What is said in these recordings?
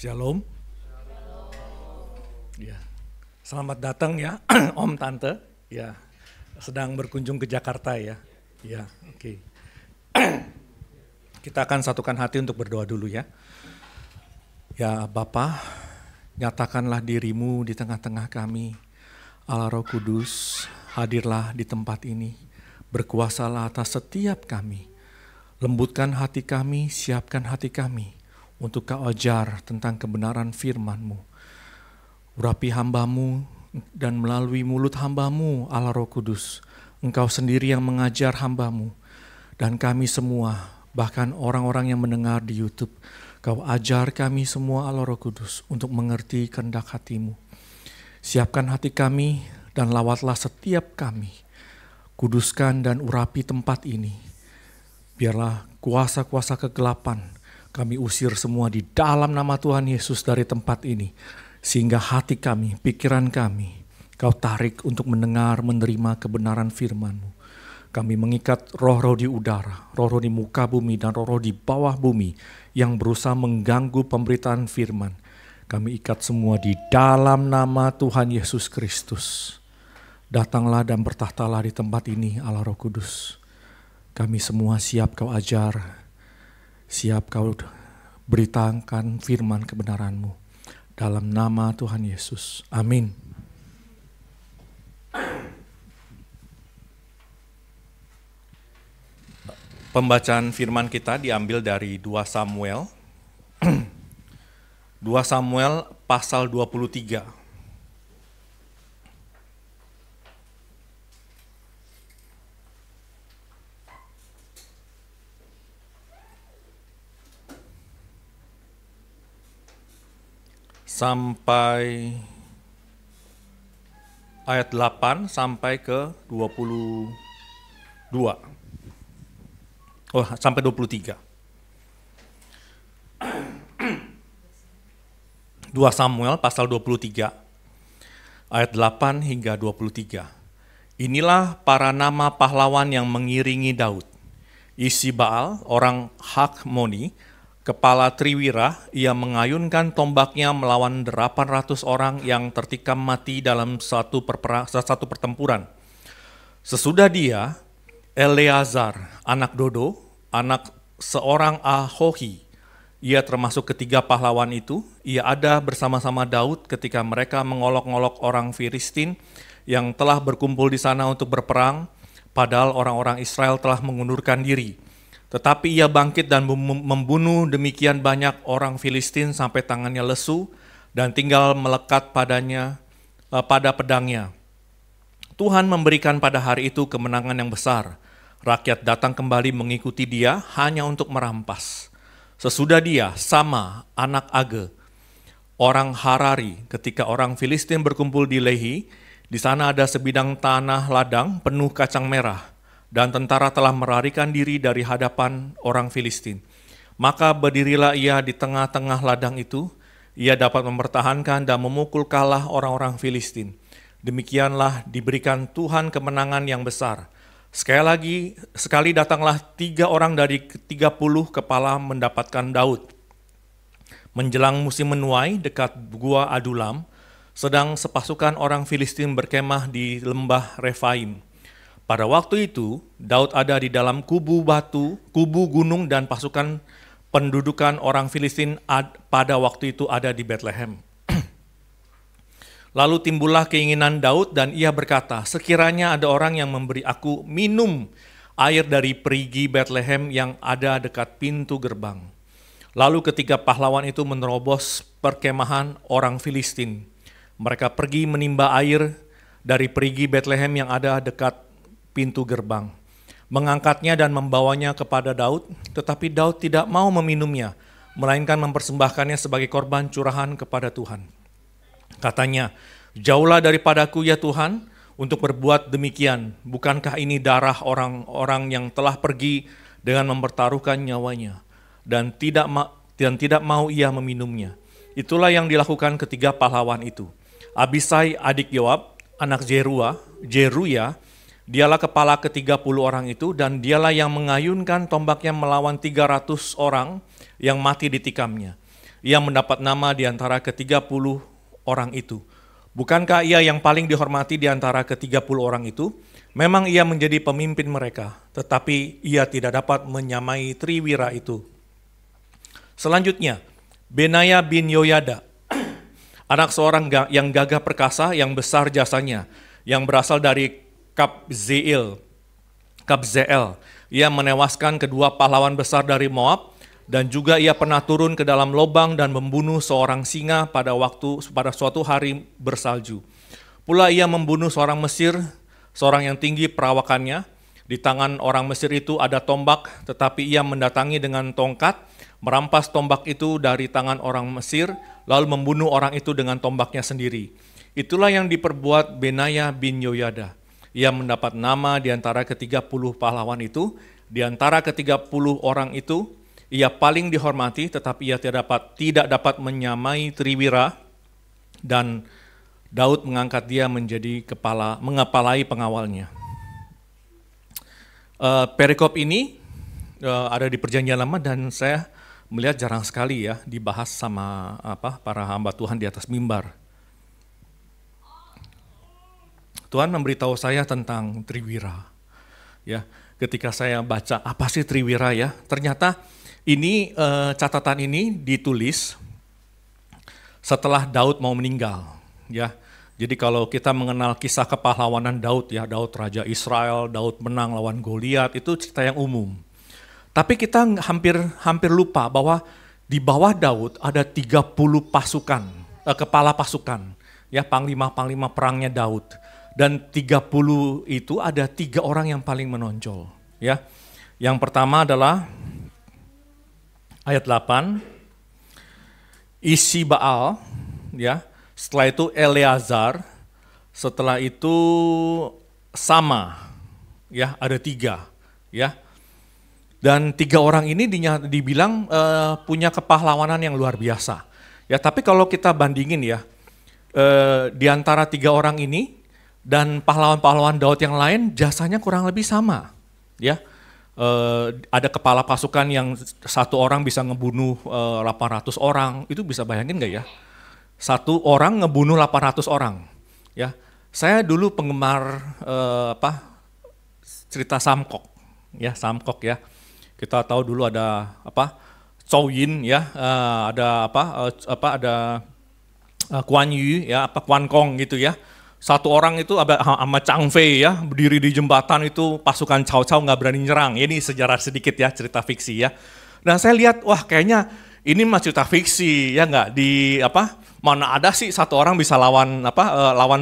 Shalom. Ya. Selamat datang ya, Om Tante. Ya, sedang berkunjung ke Jakarta ya. Ya, oke. Kita akan satukan hati untuk berdoa dulu ya. Ya Bapa, nyatakanlah dirimu di tengah-tengah kami. Allah Roh Kudus, hadirlah di tempat ini. Berkuasalah atas setiap kami. Lembutkan hati kami, siapkan hati kami untuk Kau ajar tentang kebenaran firman-Mu. Urapi hamba-Mu dan melalui mulut hamba-Mu, Allah Roh Kudus, Engkau sendiri yang mengajar hamba-Mu. Dan kami semua, bahkan orang-orang yang mendengar di YouTube, Kau ajar kami semua, Allah Roh Kudus, untuk mengerti kehendak hati-Mu. Siapkan hati kami dan lawatlah setiap kami. Kuduskan dan urapi tempat ini. Biarlah kuasa-kuasa kegelapan kami usir semua di dalam nama Tuhan Yesus dari tempat ini. Sehingga hati kami, pikiran kami, Kau tarik untuk mendengar, menerima kebenaran firman-Mu. Kami mengikat roh-roh di udara, roh-roh di muka bumi, dan roh-roh di bawah bumi yang berusaha mengganggu pemberitaan firman. Kami ikat semua di dalam nama Tuhan Yesus Kristus. Datanglah dan bertahtalah di tempat ini, Allah Roh Kudus. Kami semua siap Kau ajar, siap Kau beritakan firman kebenaran-Mu. Dalam nama Tuhan Yesus. Amin. Pembacaan firman kita diambil dari 2 Samuel. 2 Samuel pasal 23. Sampai ayat 8 sampai ke 22. Oh, sampai 23. 2 Samuel pasal 23 ayat 8 hingga 23. Inilah para nama pahlawan yang mengiringi Daud. Isbaal, orang Hakmoni, kepala Triwira, ia mengayunkan tombaknya melawan 800 orang yang tertikam mati dalam satu pertempuran. Sesudah dia, Eleazar, anak Dodo, anak seorang Ahohi, ia termasuk ketiga pahlawan itu. Ia ada bersama-sama Daud ketika mereka mengolok-ngolok orang Filistin yang telah berkumpul di sana untuk berperang, padahal orang-orang Israel telah mengundurkan diri. Tetapi ia bangkit dan membunuh demikian banyak orang Filistin sampai tangannya lesu dan tinggal melekat pada pedangnya. Tuhan memberikan pada hari itu kemenangan yang besar. Rakyat datang kembali mengikuti dia hanya untuk merampas. Sesudah dia, Sama, anak Age, orang Harari, ketika orang Filistin berkumpul di Lehi, di sana ada sebidang tanah ladang penuh kacang merah. Dan tentara telah melarikan diri dari hadapan orang Filistin. Maka berdirilah ia di tengah-tengah ladang itu, ia dapat mempertahankan dan memukul kalah orang-orang Filistin. Demikianlah diberikan Tuhan kemenangan yang besar. Sekali datanglah 3 orang dari 30 kepala mendapatkan Daud. Menjelang musim menuai dekat gua Adulam, sedang sepasukan orang Filistin berkemah di lembah Refaim. Pada waktu itu, Daud ada di dalam kubu gunung dan pasukan pendudukan orang Filistin pada waktu itu ada di Bethlehem. Lalu timbullah keinginan Daud dan ia berkata, sekiranya ada orang yang memberi aku minum air dari perigi Bethlehem yang ada dekat pintu gerbang. Lalu ketika pahlawan itu menerobos perkemahan orang Filistin, mereka pergi menimba air dari perigi Bethlehem yang ada dekat pintu gerbang, mengangkatnya dan membawanya kepada Daud, tetapi Daud tidak mau meminumnya, melainkan mempersembahkannya sebagai korban curahan kepada Tuhan. Katanya, jauhlah daripadaku ya Tuhan, untuk berbuat demikian, bukankah ini darah orang-orang yang telah pergi dengan mempertaruhkan nyawanya, dan tidak mau ia meminumnya. Itulah yang dilakukan ketiga pahlawan itu. Abisai adik Yoab, anak Jeruya, dialah kepala ke-30 orang itu, dan dialah yang mengayunkan tombaknya melawan 300 orang yang mati ditikamnya. ia mendapat nama di antara ke-30 orang itu. Bukankah ia yang paling dihormati di antara ke-30 orang itu? Memang ia menjadi pemimpin mereka, tetapi ia tidak dapat menyamai triwira itu. Selanjutnya, Benaya bin Yoyada, anak seorang yang gagah perkasa, yang besar jasanya, yang berasal dari Kabzeel. Ia menewaskan kedua pahlawan besar dari Moab, dan juga ia pernah turun ke dalam lubang dan membunuh seorang singa pada suatu hari bersalju. Pula ia membunuh seorang Mesir, seorang yang tinggi perawakannya. Di tangan orang Mesir itu ada tombak, tetapi ia mendatangi dengan tongkat, merampas tombak itu dari tangan orang Mesir, lalu membunuh orang itu dengan tombaknya sendiri. Itulah yang diperbuat Benaya bin Yoyada. Ia mendapat nama di antara ke-30 pahlawan itu. Di antara ke-30 orang itu, ia paling dihormati, tetapi ia tidak dapat menyamai triwira, dan Daud mengangkat dia menjadi mengepalai pengawalnya. Perikop ini ada di Perjanjian Lama, dan saya melihat jarang sekali ya dibahas sama para hamba Tuhan di atas mimbar. Tuhan memberitahu saya tentang triwira. Ya, ketika saya baca apa sih triwira ya, ternyata ini catatan ini ditulis setelah Daud mau meninggal. Ya, jadi kalau kita mengenal kisah kepahlawanan Daud ya, Daud Raja Israel, Daud menang lawan Goliat, itu cerita yang umum. Tapi kita hampir lupa bahwa di bawah Daud ada 30 pasukan, kepala pasukan, ya panglima-panglima perangnya Daud. Dan 30 itu ada 3 orang yang paling menonjol. Ya, yang pertama adalah ayat 8, Isi Baal, ya. Setelah itu Eleazar, setelah itu Sama, ya ada 3, ya. Dan 3 orang ini dibilang punya kepahlawanan yang luar biasa. Ya, tapi kalau kita bandingin ya, di antara 3 orang ini dan pahlawan-pahlawan Daud yang lain jasanya kurang lebih sama, ya. Ada kepala pasukan yang satu orang bisa ngebunuh 800 orang, itu bisa bayangin nggak ya? Satu orang ngebunuh 800 orang, ya. Saya dulu penggemar cerita Samkok, ya Samkok ya. Kita tahu dulu ada Chow Yin ya, ada Kuan Yu ya, Kuan Kong gitu ya. Satu orang itu sama Chang Fei ya, berdiri di jembatan itu pasukan Cao Cao nggak berani nyerang. Ini sejarah sedikit ya, cerita fiksi ya. Nah saya lihat, wah kayaknya ini mah cerita fiksi ya nggak, di mana ada sih satu orang bisa lawan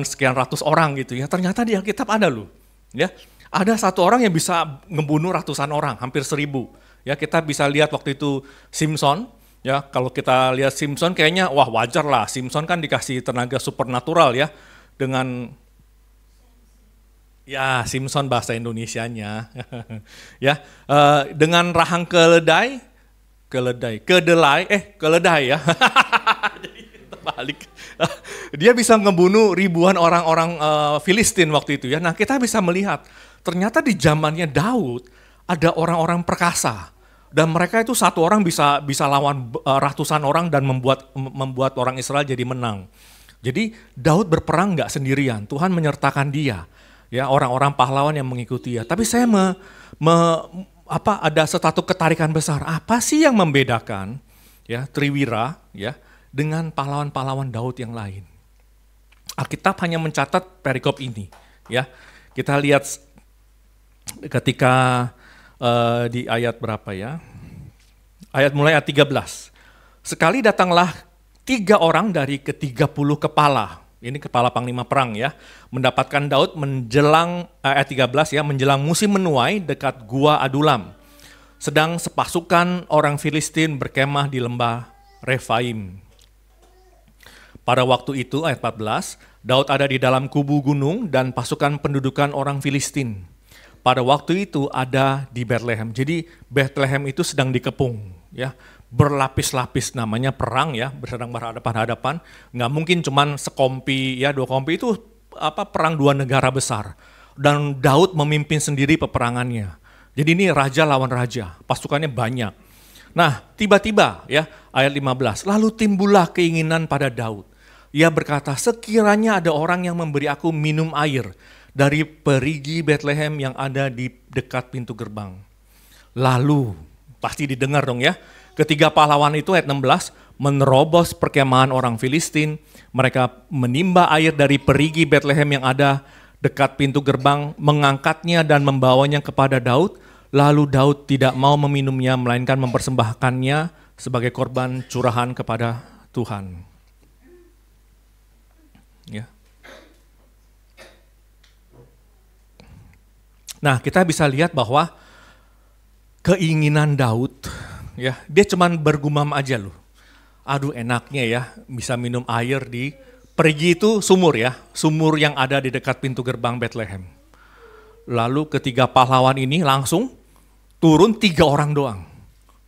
sekian ratus orang gitu ya. Ternyata di Alkitab ada loh, ya. Ada satu orang yang bisa ngebunuh ratusan orang, hampir 1000. Ya kita bisa lihat waktu itu Simpson. Ya kalau kita lihat Simpson kayaknya wah wajar lah. Simpson kan dikasih tenaga supernatural ya. Dengan ya Simpson bahasa Indonesianya ya, dengan rahang keledai ya. Jadi terbalik. Dia bisa ngebunuh ribuan orang-orang Filistin waktu itu ya. Nah kita bisa melihat ternyata di zamannya Daud ada orang-orang perkasa, dan mereka itu satu orang bisa lawan ratusan orang dan membuat orang Israel jadi menang. Jadi Daud berperang nggak sendirian, Tuhan menyertakan dia, ya orang-orang pahlawan yang mengikuti dia. Tapi saya ada satu ketarikan besar. Apa sih yang membedakan ya triwira ya dengan pahlawan-pahlawan Daud yang lain? Alkitab hanya mencatat perikop ini, ya. Kita lihat ketika di ayat berapa ya? Mulai ayat 13. Sekali datanglah 3 orang dari ke-30 kepala, ini kepala panglima perang ya, mendapatkan Daud menjelang ayat 13 ya, menjelang musim menuai dekat Gua Adulam. Sedang sepasukan orang Filistin berkemah di lembah Refaim. Pada waktu itu ayat 14, Daud ada di dalam kubu gunung dan pasukan pendudukan orang Filistin. Pada waktu itu ada di Bethlehem. Jadi Bethlehem itu sedang dikepung ya. Berlapis-lapis, namanya perang ya, sedang berhadapan-hadapan, nggak mungkin cuman sekompi ya, 2 kompi, itu perang 2 negara besar. Dan Daud memimpin sendiri peperangannya. Jadi ini raja lawan raja, pasukannya banyak. Nah, tiba-tiba ya ayat 15, lalu timbullah keinginan pada Daud. Ia berkata, sekiranya ada orang yang memberi aku minum air dari perigi Bethlehem yang ada di dekat pintu gerbang. Lalu, pasti didengar dong ya, ketiga pahlawan itu ayat 16, menerobos perkemahan orang Filistin, mereka menimba air dari perigi Bethlehem yang ada dekat pintu gerbang, mengangkatnya dan membawanya kepada Daud. Lalu Daud tidak mau meminumnya, melainkan mempersembahkannya sebagai korban curahan kepada Tuhan. Ya. Nah, kita bisa lihat bahwa keinginan Daud, ya, dia cuman bergumam aja loh. Aduh enaknya ya, bisa minum air di perigi itu sumur ya, sumur yang ada di dekat pintu gerbang Bethlehem. Lalu ketiga pahlawan ini langsung turun 3 orang doang.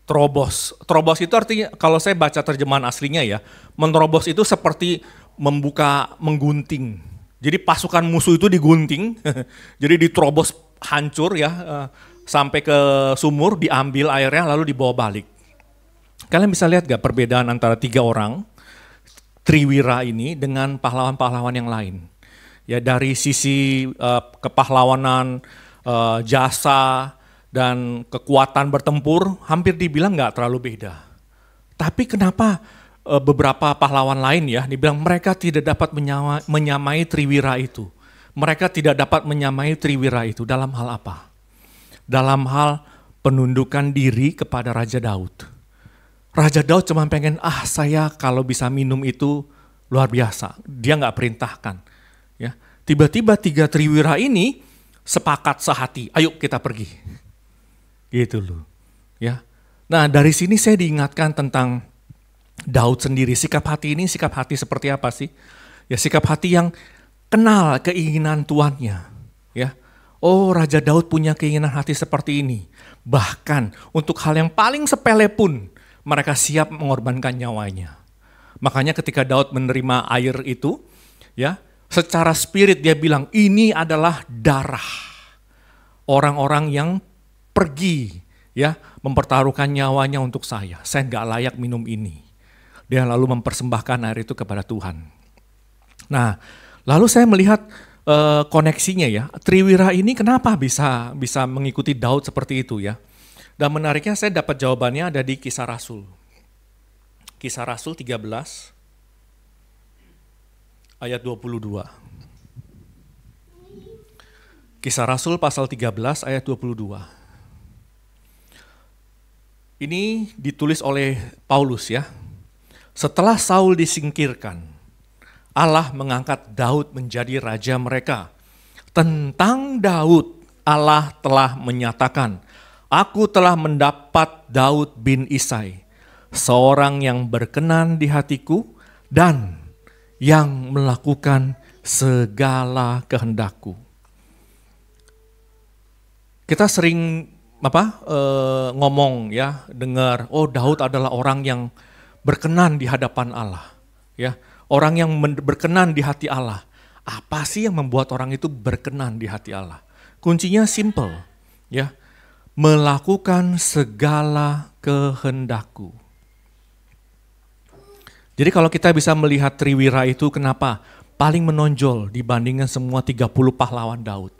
Terobos. Terobos itu artinya kalau saya baca terjemahan aslinya ya, menerobos itu seperti menggunting. Jadi pasukan musuh itu digunting, jadi diterobos hancur ya, sampai ke sumur, diambil airnya lalu dibawa balik. Kalian bisa lihat gak perbedaan antara 3 orang Triwira ini dengan pahlawan-pahlawan yang lain? Ya dari sisi kepahlawanan, jasa, dan kekuatan bertempur hampir dibilang nggak terlalu beda. Tapi kenapa beberapa pahlawan lain ya dibilang mereka tidak dapat menyamai Triwira itu. Mereka tidak dapat menyamai Triwira itu dalam hal apa? Dalam hal penundukan diri kepada Raja Daud. Raja Daud cuma pengen, saya kalau bisa minum itu luar biasa. Dia nggak perintahkan. Ya, tiba-tiba 3 Triwira ini sepakat sehati, ayo kita pergi. Gitu loh. Ya. Nah, dari sini saya diingatkan tentang Daud sendiri. Sikap hati ini sikap hati seperti apa sih? Ya, sikap hati yang kenal keinginan tuannya. Ya. Oh, Raja Daud punya keinginan hati seperti ini. Bahkan untuk hal yang paling sepele pun mereka siap mengorbankan nyawanya. Makanya ketika Daud menerima air itu, ya, secara spirit dia bilang, ini adalah darah orang-orang yang pergi ya mempertaruhkan nyawanya untuk saya. Saya nggak layak minum ini. Dia lalu mempersembahkan air itu kepada Tuhan. Nah, lalu saya melihat koneksinya ya. Triwira ini kenapa bisa mengikuti Daud seperti itu ya? Dan menariknya saya dapat jawabannya ada di Kisah Rasul. Kisah Rasul 13 ayat 22. Kisah Rasul pasal 13 ayat 22. Ini ditulis oleh Paulus ya. Setelah Saul disingkirkan, Allah mengangkat Daud menjadi raja mereka. Tentang Daud, Allah telah menyatakan, aku telah mendapat Daud bin Isai, seorang yang berkenan di hatiku dan yang melakukan segala kehendakku. Kita sering ngomong ya, dengar, oh Daud adalah orang yang berkenan di hadapan Allah. Ya, orang yang berkenan di hati Allah. Apa sih yang membuat orang itu berkenan di hati Allah? Kuncinya simple, ya, melakukan segala kehendakku. Jadi kalau kita bisa melihat Triwira itu kenapa paling menonjol dibandingkan semua 30 pahlawan Daud.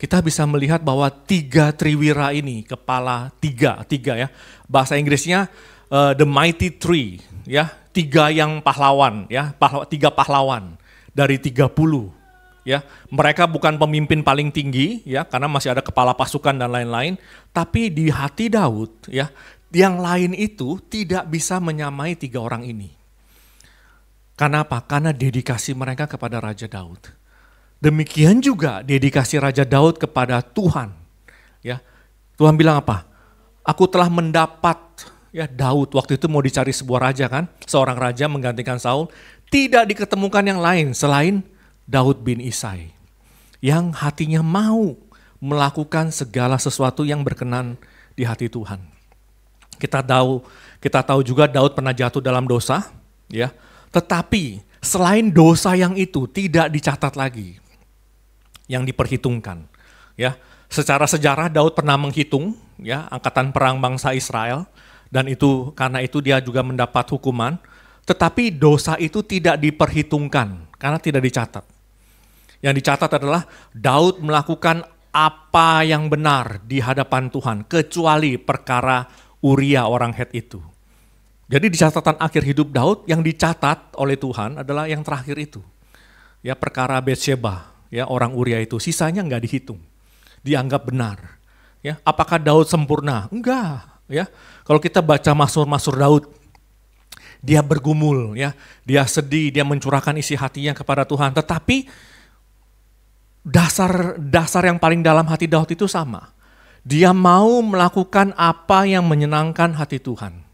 Kita bisa melihat bahwa 3 Triwira ini, kepala tiga ya. Bahasa Inggrisnya the mighty three, ya, 3 yang pahlawan, ya, 3 pahlawan dari 30, ya. Mereka bukan pemimpin paling tinggi, ya, karena masih ada kepala pasukan dan lain-lain. Tapi di hati Daud, ya, yang lain itu tidak bisa menyamai 3 orang ini. Kenapa? Karena dedikasi mereka kepada Raja Daud. Demikian juga dedikasi Raja Daud kepada Tuhan. Ya, Tuhan bilang apa? Aku telah mendapat, ya, Daud. Waktu itu mau dicari sebuah raja kan, seorang raja menggantikan Saul. Tidak diketemukan yang lain selain Daud bin Isai, yang hatinya mau melakukan segala sesuatu yang berkenan di hati Tuhan. Kita tahu juga Daud pernah jatuh dalam dosa, ya. Tetapi selain dosa yang itu tidak dicatat lagi, yang diperhitungkan, ya. Secara sejarah Daud pernah menghitung, ya, angkatan perang bangsa Israel, Dan itu karena itu dia juga mendapat hukuman, tetapi dosa itu tidak diperhitungkan karena tidak dicatat. Yang dicatat adalah Daud melakukan apa yang benar di hadapan Tuhan, kecuali perkara Uria orang Het itu. Jadi di catatan akhir hidup Daud yang dicatat oleh Tuhan adalah yang terakhir itu. Ya, perkara Betsheba, ya orang Uria itu, sisanya nggak dihitung. Dianggap benar. Ya, apakah Daud sempurna? Enggak, ya. Kalau kita baca Mazmur Daud, dia bergumul, ya. Dia sedih, dia mencurahkan isi hatinya kepada Tuhan, tetapi dasar yang paling dalam hati Daud itu sama. Dia mau melakukan apa yang menyenangkan hati Tuhan.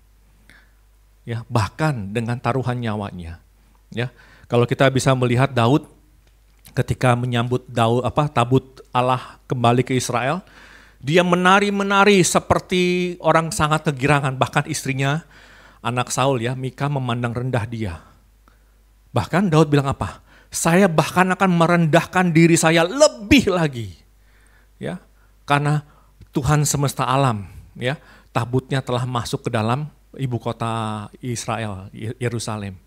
Ya, bahkan dengan taruhan nyawanya. Ya, kalau kita bisa melihat Daud ketika menyambut tabut Allah kembali ke Israel, dia menari-menari seperti orang sangat kegirangan, bahkan istrinya, anak Saul ya, Mika memandang rendah dia. Bahkan Daud bilang apa? Saya bahkan akan merendahkan diri saya lebih lagi. Ya, karena Tuhan semesta alam, ya, tabutnya telah masuk ke dalam ibu kota Israel, Yerusalem.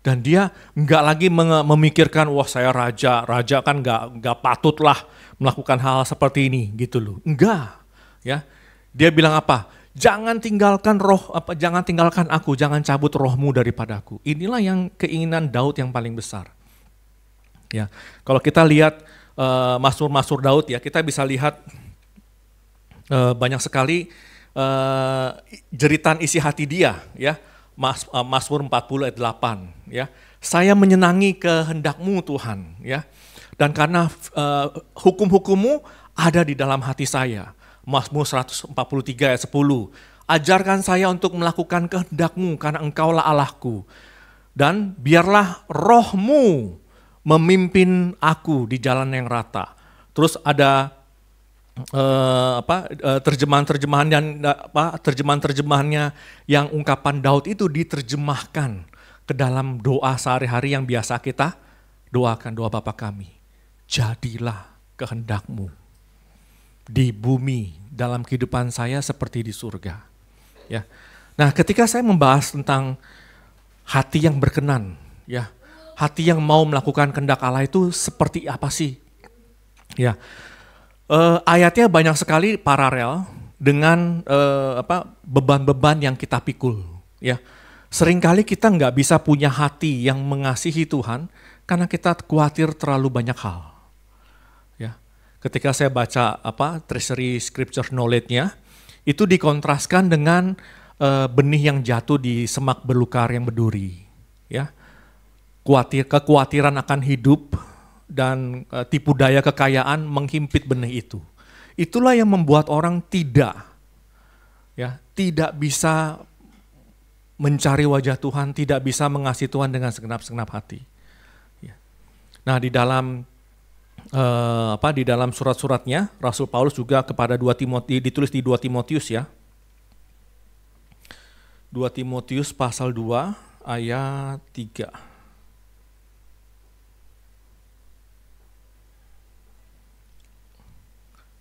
Dan dia nggak lagi memikirkan, wah saya raja kan nggak patutlah melakukan hal seperti ini gitu loh. Enggak, ya. Dia bilang apa? Jangan tinggalkan aku, jangan cabut rohmu daripadaku. Inilah yang keinginan Daud yang paling besar. Ya, kalau kita lihat Mazmur Daud ya, kita bisa lihat banyak sekali jeritan isi hati dia ya. Mazmur 40 ayat 8 ya. Saya menyenangi kehendakmu Tuhan ya. Dan karena hukum-hukummu ada di dalam hati saya. Mazmur 143 ayat 10. Ajarkan saya untuk melakukan kehendakmu karena engkaulah Allahku. Dan biarlah rohmu memimpin aku di jalan yang rata. Terus ada terjemahannya yang ungkapan Daud itu diterjemahkan ke dalam doa sehari-hari yang biasa kita doakan, doa Bapa kami. Jadilah kehendakmu di bumi dalam kehidupan saya seperti di surga. Ya. Nah, ketika saya membahas tentang hati yang berkenan, ya, hati yang mau melakukan kehendak Allah itu seperti apa sih? Ya. Ayatnya banyak sekali paralel dengan beban-beban yang kita pikul. Ya, seringkali kita nggak bisa punya hati yang mengasihi Tuhan karena kita khawatir terlalu banyak hal. Ya, ketika saya baca treasury scripture knowledge-nya, itu dikontraskan dengan benih yang jatuh di semak belukar yang berduri. Ya, kekhawatiran akan hidup dan tipu daya kekayaan menghimpit benih itu. Itulah yang membuat orang tidak bisa mencari wajah Tuhan, tidak bisa mengasihi Tuhan dengan segenap hati. Ya. Nah, di dalam surat-suratnya Rasul Paulus juga kepada ditulis di 2 Timotius ya. 2 Timotius pasal 2 ayat 3.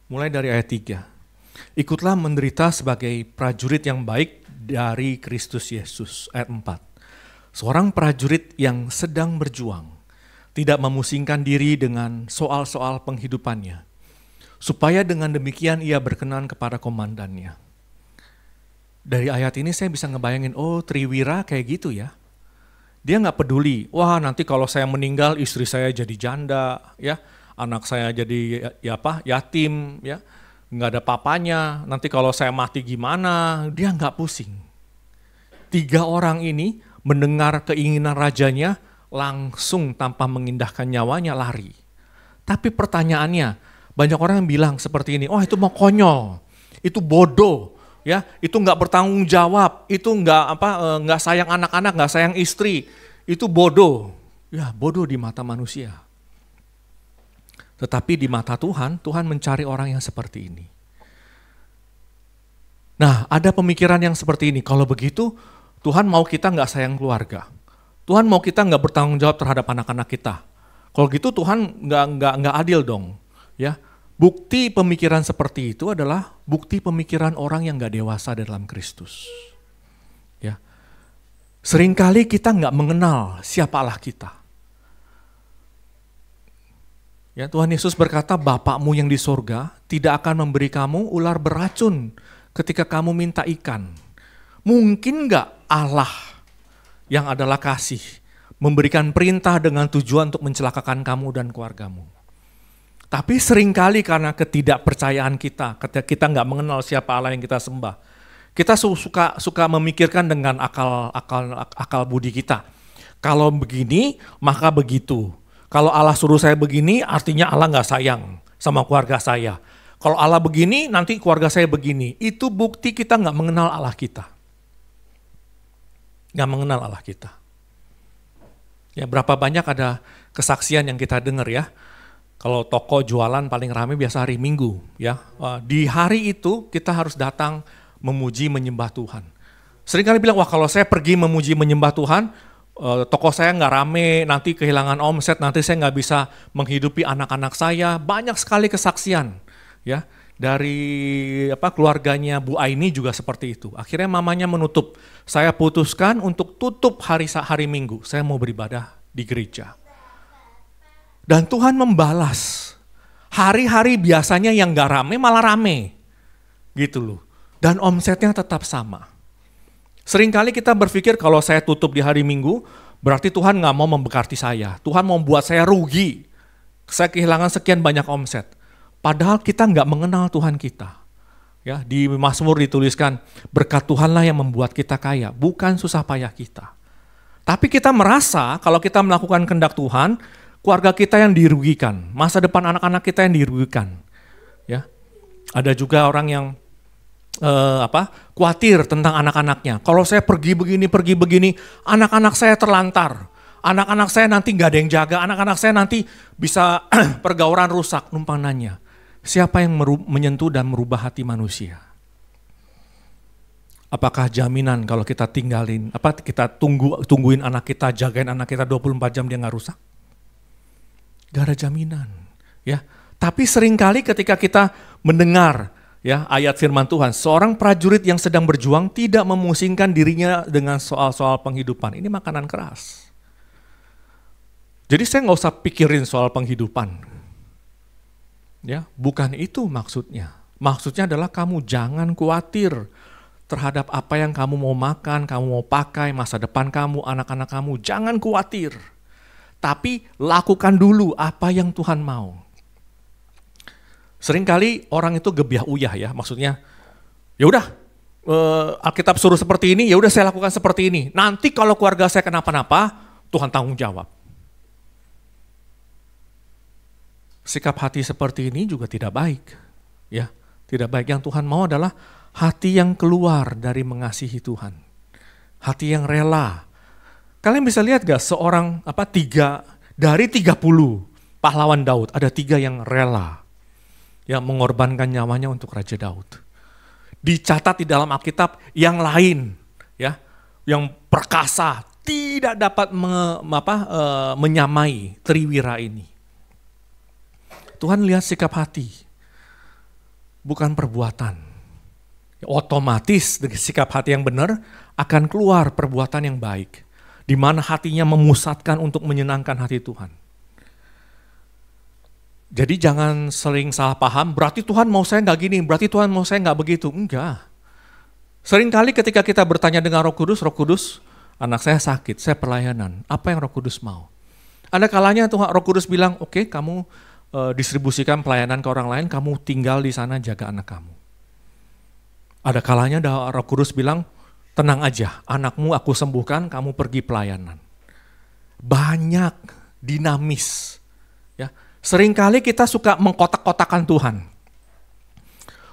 Mulai dari ayat 3. Ikutlah menderita sebagai prajurit yang baik dari Kristus Yesus. Ayat 4. Seorang prajurit yang sedang berjuang, tidak memusingkan diri dengan soal-soal penghidupannya, supaya dengan demikian ia berkenan kepada komandannya. Dari ayat ini saya bisa ngebayangin, oh Triwira kayak gitu ya. Dia nggak peduli, wah nanti kalau saya meninggal istri saya jadi janda ya. Anak saya jadi yatim, ya, nggak ada papanya. Nanti kalau saya mati gimana? Dia nggak pusing. 3 orang ini mendengar keinginan rajanya, langsung tanpa mengindahkan nyawanya lari. Tapi pertanyaannya, banyak orang yang bilang seperti ini, oh itu mau konyol, itu bodoh, ya, itu nggak bertanggung jawab, itu nggak sayang anak-anak, nggak sayang istri, itu bodoh. Ya bodoh di mata manusia. Tetapi di mata Tuhan, Tuhan mencari orang yang seperti ini. Nah, ada pemikiran yang seperti ini. Kalau begitu, Tuhan mau kita nggak sayang keluarga. Tuhan mau kita nggak bertanggung jawab terhadap anak-anak kita. Kalau gitu Tuhan nggak adil dong. Ya, bukti pemikiran seperti itu adalah bukti pemikiran orang yang nggak dewasa dalam Kristus. Ya, seringkali kita nggak mengenal siapa Allah kita. Ya, Tuhan Yesus berkata, Bapakmu yang di sorga tidak akan memberi kamu ular beracun ketika kamu minta ikan. Mungkin nggak Allah yang adalah kasih memberikan perintah dengan tujuan untuk mencelakakan kamu dan keluargamu? Tapi seringkali karena ketidakpercayaan kita, ketika kita nggak mengenal siapa Allah yang kita sembah, kita suka memikirkan dengan akal budi kita. Kalau begini, maka begitu. Kalau Allah suruh saya begini, artinya Allah nggak sayang sama keluarga saya. Kalau Allah begini, nanti keluarga saya begini. Itu bukti kita nggak mengenal Allah kita. Nggak mengenal Allah kita. Ya, berapa banyak ada kesaksian yang kita dengar ya. Kalau toko jualan paling ramai biasa hari Minggu. Ya, di hari itu kita harus datang memuji menyembah Tuhan. Seringkali bilang, wah kalau saya pergi memuji menyembah Tuhan, toko saya nggak rame, nanti kehilangan omset, nanti saya nggak bisa menghidupi anak-anak saya. Banyak sekali kesaksian, ya, dari keluarganya Bu Aini juga seperti itu. Akhirnya mamanya menutup. Saya putuskan untuk tutup hari Minggu. Saya mau beribadah di gereja. Dan Tuhan membalas. Hari-hari biasanya yang nggak rame malah rame, gitu loh. Dan omsetnya tetap sama. Seringkali kita berpikir kalau saya tutup di hari Minggu, berarti Tuhan nggak mau memberkati saya. Tuhan mau membuat saya rugi. Saya kehilangan sekian banyak omset. Padahal kita nggak mengenal Tuhan kita. Ya, di Mazmur dituliskan, berkat Tuhanlah yang membuat kita kaya, bukan susah payah kita. Tapi kita merasa kalau kita melakukan kehendak Tuhan, keluarga kita yang dirugikan, masa depan anak-anak kita yang dirugikan. Ya, ada juga orang yang khawatir tentang anak-anaknya. Kalau saya pergi begini, anak-anak saya terlantar. Anak-anak saya nanti nggak ada yang jaga, anak-anak saya nanti bisa pergaulan rusak. Numpang nanya, siapa yang menyentuh dan merubah hati manusia? Apakah jaminan kalau kita tinggalin, kita tungguin anak kita, jagain anak kita 24 jam dia nggak rusak? Gak ada jaminan. Ya. Tapi seringkali ketika kita mendengar ya ayat firman Tuhan, seorang prajurit yang sedang berjuang tidak memusingkan dirinya dengan soal-soal penghidupan. Ini makanan keras. Jadi saya nggak usah pikirin soal penghidupan. Ya, bukan itu maksudnya. Maksudnya adalah kamu jangan khawatir terhadap apa yang kamu mau makan, kamu mau pakai, masa depan kamu, anak-anak kamu. Jangan khawatir. Tapi lakukan dulu apa yang Tuhan mau. Seringkali orang itu gebiah uyah ya, maksudnya ya udah Alkitab suruh seperti ini, ya udah saya lakukan seperti ini. Nanti kalau keluarga saya kenapa-napa, Tuhan tanggung jawab. Sikap hati seperti ini juga tidak baik, ya, tidak baik. Yang Tuhan mau adalah hati yang keluar dari mengasihi Tuhan, hati yang rela. Kalian bisa lihat gak seorang 3 dari 30 pahlawan Daud, ada 3 yang rela. Yang mengorbankan nyawanya untuk Raja Daud. Dicatat di dalam Alkitab yang lain, ya, yang perkasa tidak dapat menyamai Triwira ini. Tuhan lihat sikap hati, bukan perbuatan. Otomatis dengan sikap hati yang benar akan keluar perbuatan yang baik, di mana hatinya memusatkan untuk menyenangkan hati Tuhan. Jadi jangan sering salah paham, berarti Tuhan mau saya nggak gini, berarti Tuhan mau saya nggak begitu. Enggak. Seringkali ketika kita bertanya dengan Roh Kudus, anak saya sakit, saya pelayanan, apa yang Roh Kudus mau? Ada kalanya Tuhan Roh Kudus bilang, oke, kamu distribusikan pelayanan ke orang lain, kamu tinggal di sana jaga anak kamu. Ada kalanya Roh Kudus bilang, tenang aja, anakmu aku sembuhkan, kamu pergi pelayanan. Banyak, dinamis, ya. Seringkali kita suka mengkotak-kotakan Tuhan.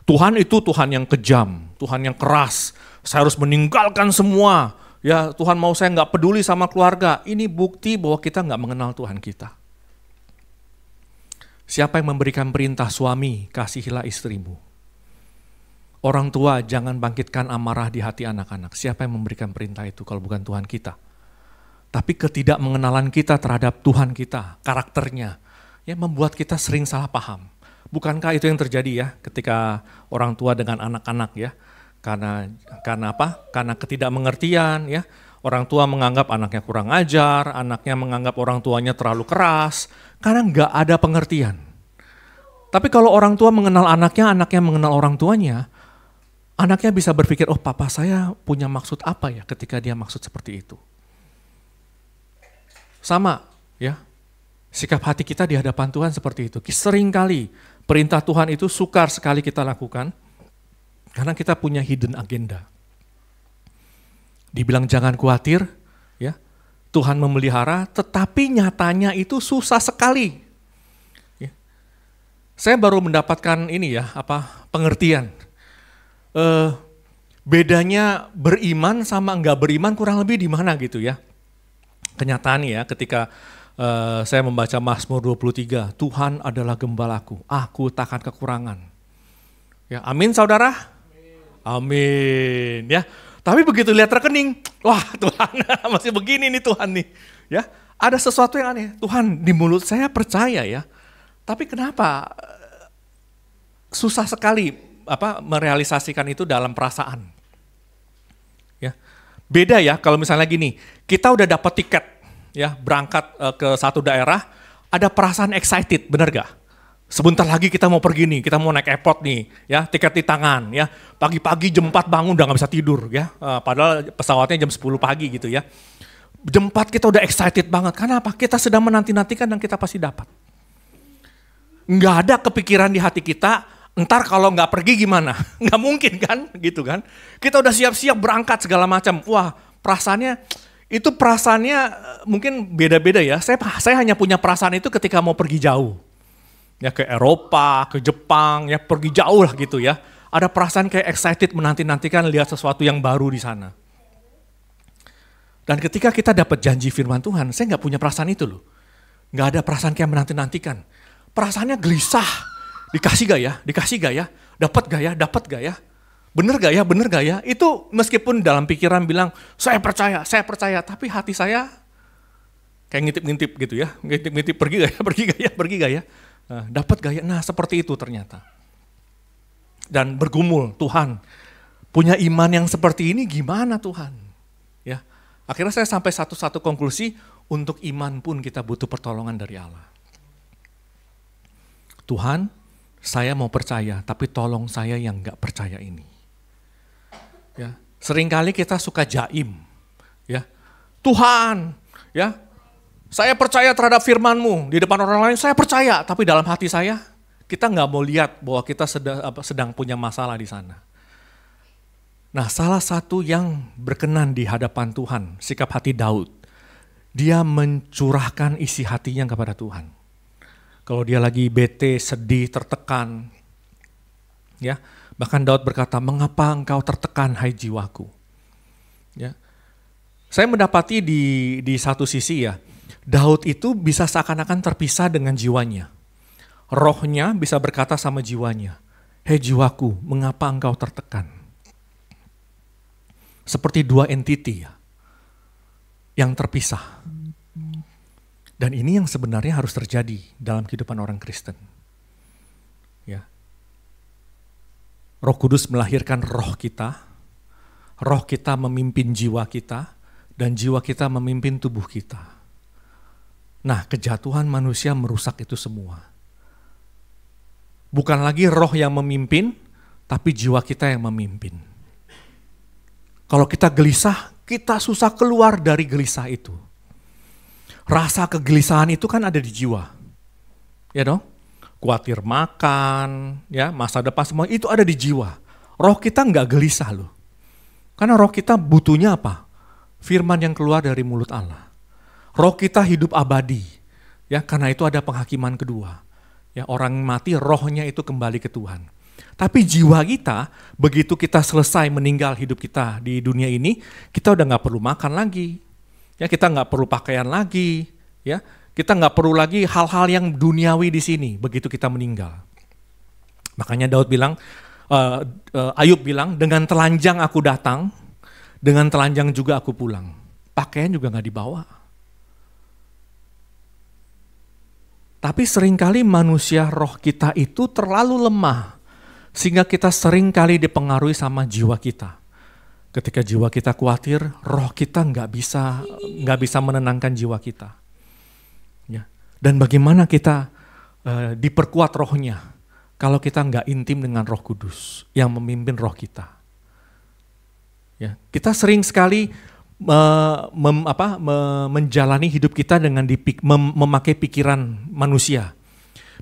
Tuhan itu Tuhan yang kejam, Tuhan yang keras. Saya harus meninggalkan semua. Ya, Tuhan mau saya nggak peduli sama keluarga. Ini bukti bahwa kita nggak mengenal Tuhan kita. Siapa yang memberikan perintah suami, kasihilah istrimu. Orang tua jangan bangkitkan amarah di hati anak-anak. Siapa yang memberikan perintah itu kalau bukan Tuhan kita? Tapi ketidakmengenalan kita terhadap Tuhan kita, karakternya, ya membuat kita sering salah paham. Bukankah itu yang terjadi ya ketika orang tua dengan anak-anak ya. Karena apa? Karena ketidakmengertian, ya. Orang tua menganggap anaknya kurang ajar, anaknya menganggap orang tuanya terlalu keras, karena nggak ada pengertian. Tapi kalau orang tua mengenal anaknya mengenal orang tuanya, anaknya bisa berpikir, oh papa saya punya maksud apa ya ketika dia maksud seperti itu. Sama, ya. Sikap hati kita di hadapan Tuhan seperti itu. Seringkali perintah Tuhan itu sukar sekali kita lakukan, karena kita punya hidden agenda. Dibilang jangan khawatir, ya, Tuhan memelihara, tetapi nyatanya itu susah sekali. Ya. Saya baru mendapatkan pengertian. Bedanya beriman sama enggak beriman kurang lebih di mana gitu ya. Kenyataannya ya, ketika saya membaca Mazmur 23, Tuhan adalah gembalaku, aku takkan kekurangan. Ya, amin saudara? Amin. Ya. Tapi begitu lihat rekening, wah Tuhan masih begini nih Tuhan nih. Ya, ada sesuatu yang aneh. Tuhan, di mulut saya percaya ya. Tapi kenapa susah sekali merealisasikan itu dalam perasaan? Ya. Beda ya kalau misalnya gini, kita udah dapat tiket ya berangkat ke satu daerah, ada perasaan excited, benar gak? Sebentar lagi kita mau pergi nih, kita mau naik airport nih, ya tiket di tangan, ya pagi-pagi jam 4 bangun udah nggak bisa tidur, ya padahal pesawatnya jam 10 pagi gitu ya. Jam 4 kita udah excited banget, karena apa? Kita sedang menanti-nantikan dan kita pasti dapat. Nggak ada kepikiran di hati kita, ntar kalau nggak pergi gimana? Nggak mungkin kan, gitu kan? Kita udah siap-siap berangkat segala macam, wah perasaannya mungkin beda-beda ya. Saya hanya punya perasaan itu ketika mau pergi jauh. Ya ke Eropa, ke Jepang, ya pergi jauh lah gitu ya. Ada perasaan kayak excited menanti-nantikan lihat sesuatu yang baru di sana. Dan ketika kita dapat janji firman Tuhan, saya nggak punya perasaan itu loh. Nggak ada perasaan kayak menanti-nantikan. Perasaannya gelisah, dikasih gak ya, dapat gak ya, bener gak ya. Itu meskipun dalam pikiran bilang, saya percaya, tapi hati saya kayak ngintip-ngintip gitu ya. Ngintip-ngintip pergi gak ya. Nah, dapat gak ya? Nah seperti itu ternyata. Dan bergumul, Tuhan punya iman yang seperti ini gimana Tuhan? Ya, akhirnya saya sampai satu konklusi, untuk iman pun kita butuh pertolongan dari Allah. Tuhan, saya mau percaya, tapi tolong saya yang gak percaya ini. Ya, seringkali kita suka jaim, ya Tuhan, ya. Saya percaya terhadap firman-Mu, di depan orang lain saya percaya, tapi dalam hati saya, kita nggak mau lihat bahwa kita sedang punya masalah di sana. Nah, salah satu yang berkenan di hadapan Tuhan, sikap hati Daud, dia mencurahkan isi hatinya kepada Tuhan. Kalau dia lagi bete, sedih, tertekan, ya, bahkan Daud berkata, mengapa engkau tertekan hai jiwaku? Ya. Saya mendapati di satu sisi ya, Daud itu bisa seakan-akan terpisah dengan jiwanya. Rohnya bisa berkata sama jiwanya, hei jiwaku, mengapa engkau tertekan? Seperti dua entiti ya, yang terpisah. Dan ini yang sebenarnya harus terjadi dalam kehidupan orang Kristen. Ya. Roh Kudus melahirkan roh kita memimpin jiwa kita, dan jiwa kita memimpin tubuh kita. Nah, kejatuhan manusia merusak itu semua. Bukan lagi roh yang memimpin, tapi jiwa kita yang memimpin. Kalau kita gelisah, kita susah keluar dari gelisah itu. Rasa kegelisahan itu kan ada di jiwa. Ya dong? Khawatir makan, ya, masa depan semua itu ada di jiwa. Roh kita nggak gelisah loh. Karena roh kita butuhnya apa? Firman yang keluar dari mulut Allah. Roh kita hidup abadi, ya karena itu ada penghakiman kedua. Ya orang mati rohnya itu kembali ke Tuhan. Tapi jiwa kita begitu kita selesai meninggal hidup kita di dunia ini, kita udah nggak perlu makan lagi, ya kita nggak perlu pakaian lagi, ya kita nggak perlu lagi hal-hal yang duniawi di sini. Begitu kita meninggal, makanya Daud bilang, Ayub bilang, dengan telanjang aku datang, dengan telanjang juga aku pulang. Pakaian juga nggak dibawa. Tapi seringkali manusia roh kita itu terlalu lemah. Sehingga kita sering kali dipengaruhi sama jiwa kita. Ketika jiwa kita khawatir, roh kita nggak bisa menenangkan jiwa kita. Ya. Dan bagaimana kita diperkuat rohnya kalau kita nggak intim dengan Roh Kudus yang memimpin roh kita. Ya. Kita sering sekali menjalani hidup kita dengan memakai pikiran manusia.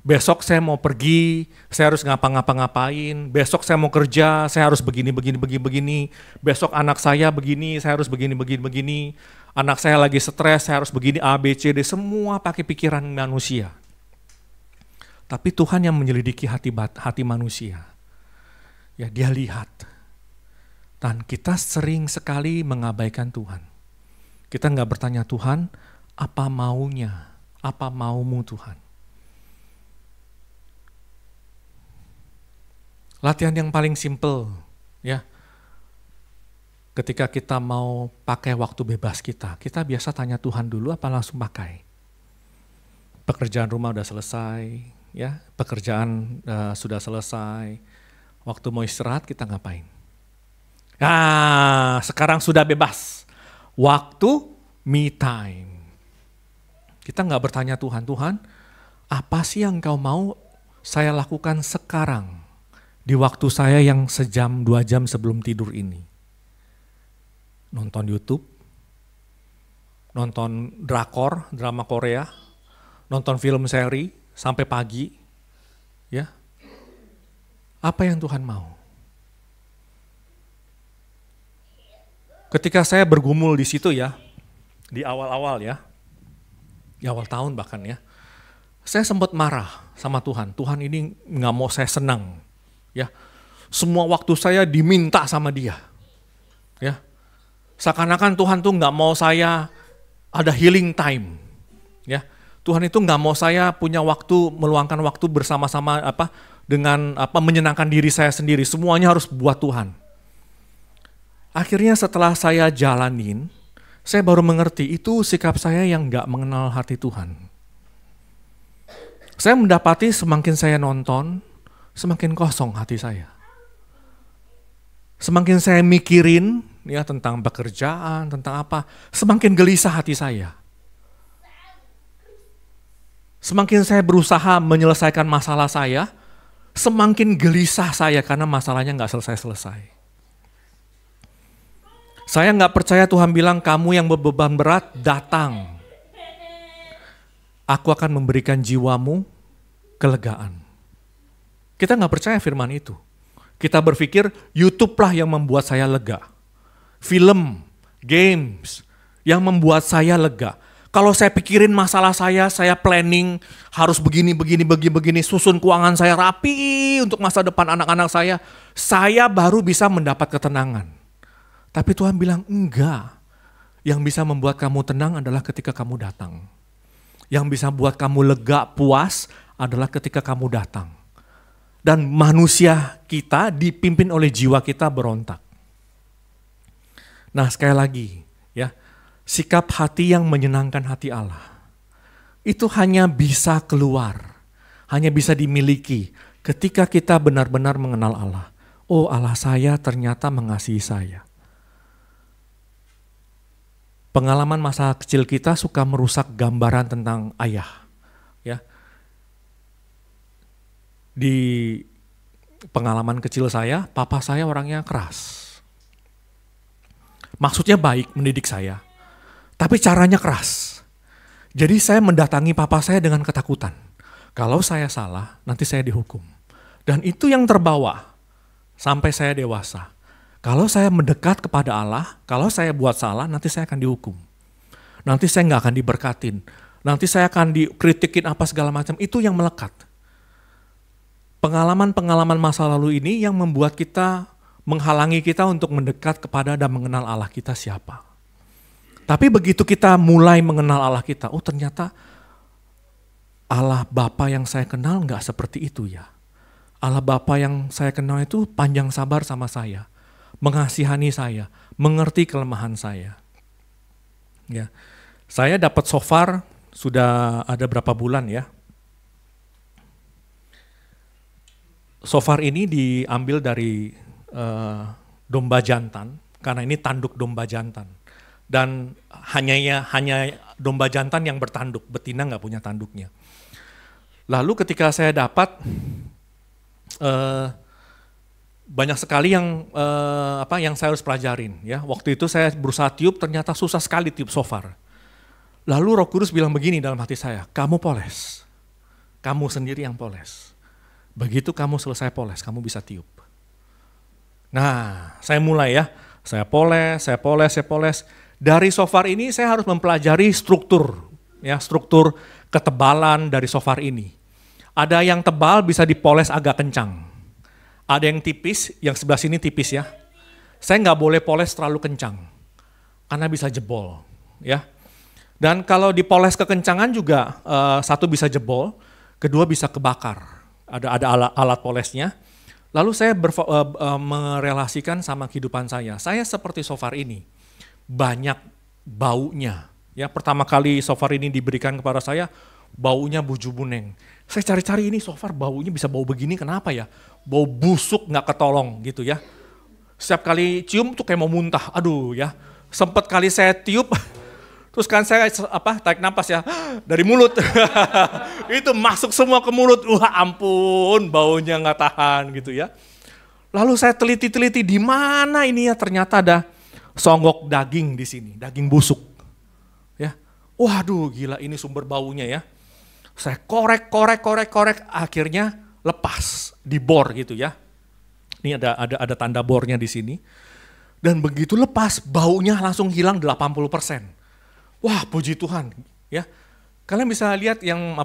Besok saya mau pergi, saya harus ngapa-ngapa-ngapain. Besok saya mau kerja, saya harus begini. Besok anak saya begini, saya harus begini. Anak saya lagi stres, saya harus begini, A, B, C, D. Semua pakai pikiran manusia. Tapi Tuhan yang menyelidiki hati manusia. Ya, Dia lihat. Dan kita sering sekali mengabaikan Tuhan. Kita nggak bertanya, Tuhan, apa maunya? Apa maumu Tuhan? Latihan yang paling simple, ya. Ketika kita mau pakai waktu bebas kita biasa tanya Tuhan dulu apa langsung pakai. Pekerjaan rumah udah selesai, ya. Pekerjaan sudah selesai. Waktu mau istirahat kita ngapain? Sekarang sudah bebas. Waktu me time. Kita nggak bertanya Tuhan, apa sih yang Engkau mau saya lakukan sekarang? Di waktu saya yang sejam, 2 jam sebelum tidur ini. Nonton YouTube, nonton drakor, drama Korea, nonton film seri sampai pagi. Ya. Apa yang Tuhan mau? Ketika saya bergumul di situ ya, di awal-awal ya, di awal tahun bahkan ya, saya sempat marah sama Tuhan. Tuhan ini nggak mau saya senang. Ya, semua waktu saya diminta sama Dia. Ya, seakan-akan Tuhan tuh nggak mau saya ada healing time. Ya, Tuhan itu nggak mau saya punya waktu, meluangkan waktu bersama-sama dengan menyenangkan diri saya sendiri. Semuanya harus buat Tuhan. Akhirnya setelah saya jalanin, saya baru mengerti itu sikap saya yang nggak mengenal hati Tuhan. Saya mendapati semakin saya nonton, semakin kosong hati saya. Semakin saya mikirin ya tentang pekerjaan, tentang apa, semakin gelisah hati saya. Semakin saya berusaha menyelesaikan masalah saya, semakin gelisah saya karena masalahnya nggak selesai-selesai. Saya nggak percaya Tuhan bilang kamu yang berbeban berat datang. Aku akan memberikan jiwamu kelegaan. Kita nggak percaya firman itu. Kita berpikir YouTube lah yang membuat saya lega. Film, games yang membuat saya lega. Kalau saya pikirin masalah saya planning harus begini, susun keuangan saya rapi untuk masa depan anak-anak saya baru bisa mendapat ketenangan. Tapi Tuhan bilang enggak. Yang bisa membuat kamu tenang adalah ketika kamu datang. Yang bisa buat kamu lega, puas adalah ketika kamu datang. Dan manusia kita dipimpin oleh jiwa kita berontak. Nah sekali lagi ya, sikap hati yang menyenangkan hati Allah. Itu hanya bisa keluar, hanya bisa dimiliki ketika kita benar-benar mengenal Allah. Oh Allah saya ternyata mengasihi saya. Pengalaman masa kecil kita suka merusak gambaran tentang ayah. Ya. Di pengalaman kecil saya, papa saya orangnya keras. Maksudnya baik mendidik saya, tapi caranya keras. Jadi saya mendatangi papa saya dengan ketakutan. Kalau saya salah, nanti saya dihukum. Dan itu yang terbawa sampai saya dewasa. Kalau saya mendekat kepada Allah, kalau saya buat salah, nanti saya akan dihukum. Nanti saya nggak akan diberkatin. Nanti saya akan dikritikin apa segala macam. Itu yang melekat. Pengalaman-pengalaman masa lalu ini yang membuat kita, menghalangi kita untuk mendekat kepada dan mengenal Allah kita siapa. Tapi begitu kita mulai mengenal Allah kita, oh ternyata Allah Bapa yang saya kenal nggak seperti itu ya. Allah Bapa yang saya kenal itu panjang sabar sama saya, mengasihani saya, mengerti kelemahan saya. Ya, saya dapat shofar sudah ada berapa bulan ya. shofar ini diambil dari domba jantan, karena ini tanduk domba jantan. Dan hanya domba jantan yang bertanduk, betina nggak punya tanduknya. Lalu ketika saya dapat, banyak sekali yang saya harus pelajarin. Ya, waktu itu saya berusaha tiup, ternyata susah sekali tiup shofar. Lalu Roh Kudus bilang begini dalam hati saya, kamu poles, kamu sendiri yang poles. Begitu kamu selesai poles, kamu bisa tiup. Nah, saya mulai ya, saya poles. Dari shofar ini saya harus mempelajari struktur, ya, struktur ketebalan dari shofar ini. Ada yang tebal bisa dipoles agak kencang. Ada yang tipis, yang sebelah sini tipis ya. Saya nggak boleh poles terlalu kencang, karena bisa jebol, ya. Dan kalau dipoles kekencangan juga, satu bisa jebol, kedua bisa kebakar. Ada alat polesnya. Lalu saya merelasikan sama kehidupan saya. Saya seperti shofar ini, banyak baunya. Ya, pertama kali shofar ini diberikan kepada saya, baunya buju buneng. Saya cari-cari ini shofar baunya bisa bau begini, kenapa ya? Bau busuk nggak ketolong gitu ya. Setiap kali cium tuh kayak mau muntah, aduh ya. Sempet kali saya tiup, terus kan saya tarik napas ya, dari mulut. Itu masuk semua ke mulut, ampun baunya nggak tahan gitu ya. Lalu saya teliti di mana ini ya, ternyata ada songgok daging di sini, daging busuk. Ya, waduh gila ini sumber baunya ya. Saya korek, akhirnya lepas, dibor gitu ya. Ini ada tanda bornya di sini. Dan begitu lepas, baunya langsung hilang 80%. Wah, puji Tuhan, ya. Kalian bisa lihat yang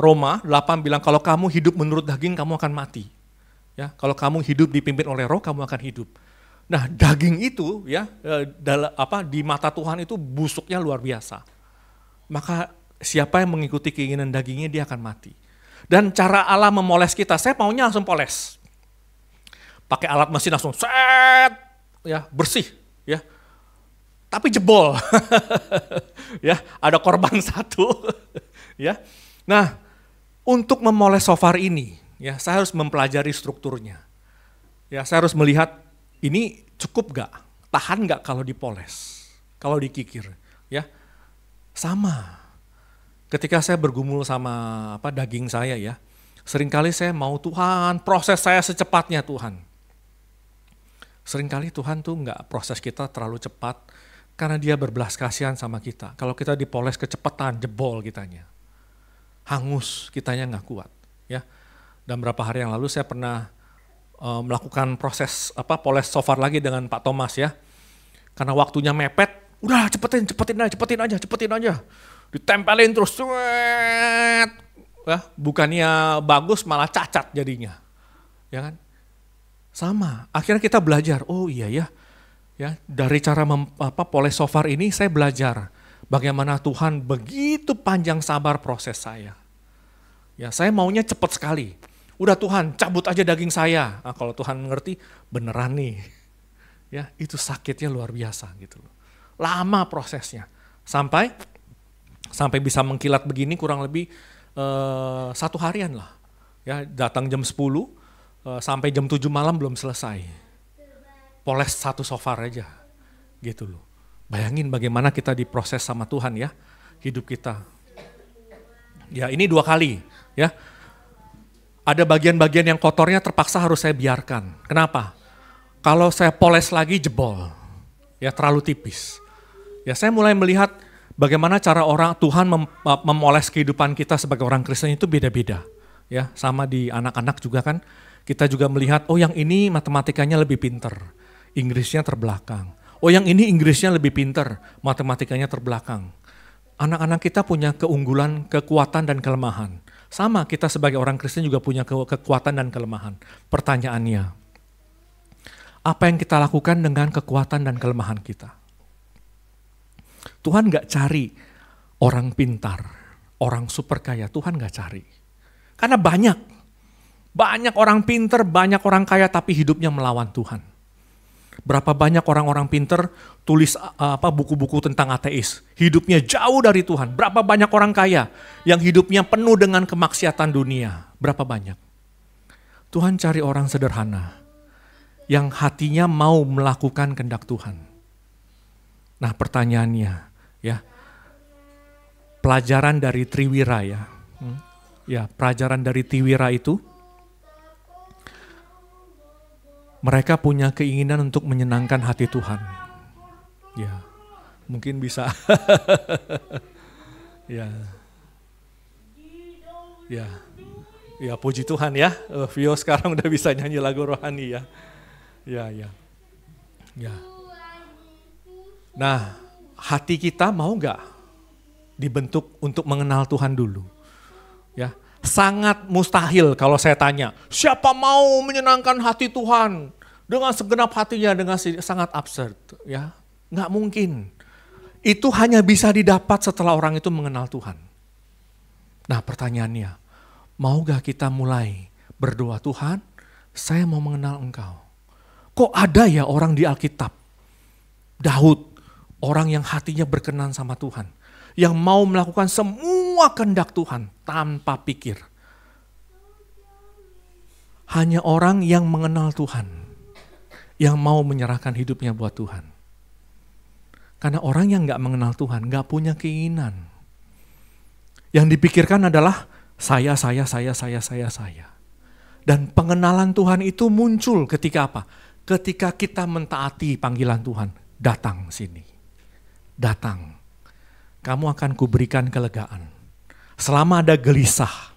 Roma 8 bilang kalau kamu hidup menurut daging kamu akan mati. Ya, kalau kamu hidup dipimpin oleh Roh kamu akan hidup. Nah, daging itu ya di mata Tuhan itu busuknya luar biasa. Maka siapa yang mengikuti keinginan dagingnya dia akan mati. Dan cara Allah memoles kita, saya maunya langsung poles. Pakai alat mesin langsung set, ya bersih, ya. Tapi jebol. Ya, ada korban satu, ya. Nah, untuk memoles shofar ini, ya saya harus mempelajari strukturnya. Ya, saya harus melihat ini cukup gak, tahan gak kalau dipoles, kalau dikikir, ya. Sama. Ketika saya bergumul sama daging saya ya, seringkali saya mau Tuhan proses saya secepatnya Tuhan. Seringkali Tuhan tuh nggak proses kita terlalu cepat karena dia berbelas kasihan sama kita. Kalau kita dipoles kecepatan, jebol kitanya. Hangus, kitanya nggak kuat. Ya. Dan beberapa hari yang lalu saya pernah melakukan proses poles shofar lagi dengan Pak Thomas ya. Karena waktunya mepet, udah cepetin aja. Ditempelin terus, ya, bukannya bagus malah cacat jadinya, ya kan? Sama, akhirnya kita belajar, oh iya ya, dari cara poles shofar ini saya belajar bagaimana Tuhan begitu panjang sabar proses saya. Ya, saya maunya cepat sekali, udah Tuhan cabut aja daging saya. Nah, kalau Tuhan mengerti beneran nih, ya itu sakitnya luar biasa gitu loh. Lama prosesnya, sampai bisa mengkilat begini kurang lebih 1 harian lah. Ya, datang jam 10 sampai jam 7 malam belum selesai. Poles 1 shofar aja gitu loh. Bayangin bagaimana kita diproses sama Tuhan ya, hidup kita. Ya, ini 2 kali ya. Ada bagian-bagian yang kotornya terpaksa harus saya biarkan. Kenapa? Kalau saya poles lagi jebol. Ya, terlalu tipis. Ya, saya mulai melihat bagaimana cara Tuhan memoles kehidupan kita sebagai orang Kristen itu beda-beda. Ya, sama di anak-anak juga kan. Kita juga melihat, oh yang ini matematikanya lebih pinter, Inggrisnya terbelakang. Oh yang ini Inggrisnya lebih pinter, matematikanya terbelakang. Anak-anak kita punya keunggulan, kekuatan dan kelemahan. Sama kita sebagai orang Kristen juga punya kekuatan dan kelemahan. Pertanyaannya, apa yang kita lakukan dengan kekuatan dan kelemahan kita? Tuhan gak cari orang pintar, orang super kaya, Tuhan gak cari. Karena banyak orang pintar, banyak orang kaya tapi hidupnya melawan Tuhan. Berapa banyak orang-orang pintar tulis buku-buku tentang ateis, hidupnya jauh dari Tuhan. Berapa banyak orang kaya yang hidupnya penuh dengan kemaksiatan dunia, berapa banyak. Tuhan cari orang sederhana yang hatinya mau melakukan kehendak Tuhan. Nah, pertanyaannya, ya, pelajaran dari Triwira ya. Ya, pelajaran dari Triwira itu, mereka punya keinginan untuk menyenangkan hati Tuhan. Ya, mungkin bisa. Ya. Ya. Ya, puji Tuhan ya. Vio sekarang udah bisa nyanyi lagu rohani ya. Ya, ya. Ya. Nah, hati kita mau nggak dibentuk untuk mengenal Tuhan dulu? Ya, sangat mustahil kalau saya tanya, siapa mau menyenangkan hati Tuhan dengan segenap hatinya, dengan sangat absurd, ya, nggak mungkin. Itu hanya bisa didapat setelah orang itu mengenal Tuhan. Nah, pertanyaannya, mau gak kita mulai berdoa, Tuhan, saya mau mengenal Engkau. Kok ada ya orang di Alkitab, Daud, orang yang hatinya berkenan sama Tuhan, yang mau melakukan semua kehendak Tuhan tanpa pikir. Hanya orang yang mengenal Tuhan, yang mau menyerahkan hidupnya buat Tuhan. Karena orang yang gak mengenal Tuhan, gak punya keinginan. Yang dipikirkan adalah saya. Dan pengenalan Tuhan itu muncul ketika apa? Ketika kita mentaati panggilan Tuhan, datang sini. Datang. Kamu akan kuberikan kelegaan. Selama ada gelisah,